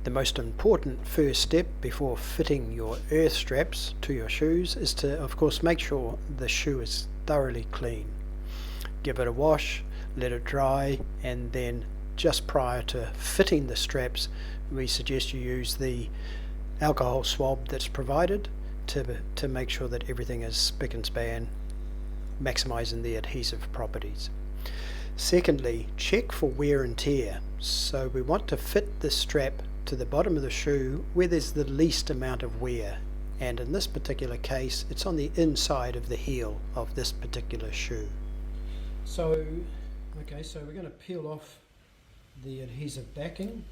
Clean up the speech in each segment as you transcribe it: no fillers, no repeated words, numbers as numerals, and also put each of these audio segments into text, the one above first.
The most important first step before fitting your Erthe straps to your shoes is to, of course, make sure the shoe is thoroughly clean. Give it a wash, let it dry, and then just prior to fitting the straps, we suggest you use the alcohol swab that's provided to make sure that everything is spick and span, maximizing the adhesive properties. Secondly, check for wear and tear. So we want to fit the strap to the bottom of the shoe where there's the least amount of wear, and in this particular case it's on the inside of the heel of this particular shoe. So we're going to peel off the adhesive backing,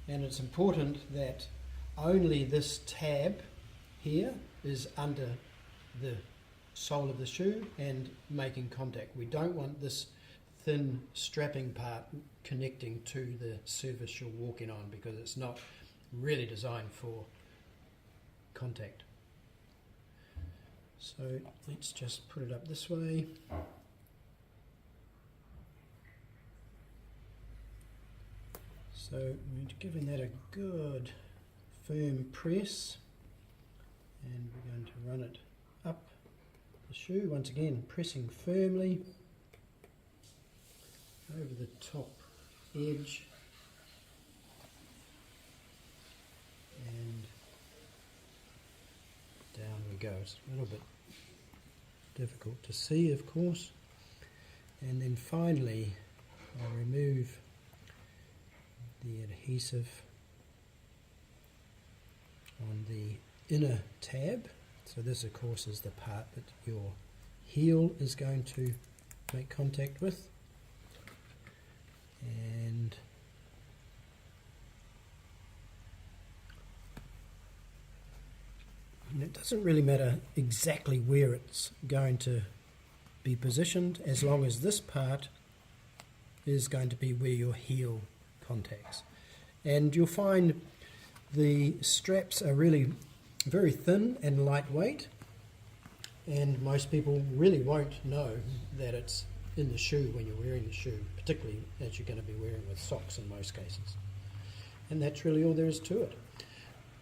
and it's important that only this tab here is under the sole of the shoe and making contact. We don't want this thin strapping part connecting to the surface you're walking on, because it's not really designed for contact. So let's just put it up this way. So we're giving that a good firm press, and we're going to run it up the shoe, once again pressing firmly over the top edge, and down we go. It's a little bit difficult to see, of course. And then finally I'll remove the adhesive on the inner tab. So this, of course, is the part that your heel is going to make contact with. And it doesn't really matter exactly where it's going to be positioned, as long as this part is going to be where your heel contacts. And you'll find the straps are really very thin and lightweight, and most people really won't know that it's in the shoe when you're wearing the shoe, particularly as you're going to be wearing with socks in most cases. And that's really all there is to it.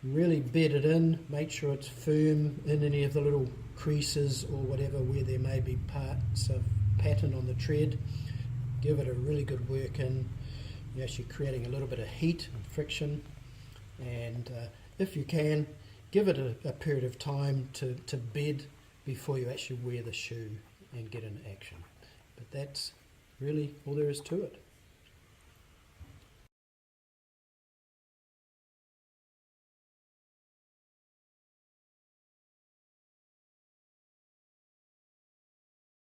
Really bed it in, make sure it's firm in any of the little creases or whatever where there may be parts of pattern on the tread. Give it a really good work in. You're actually creating a little bit of heat and friction, and if you can, give it a period of time to bed before you actually wear the shoe and get into action. But that's really all there is to it.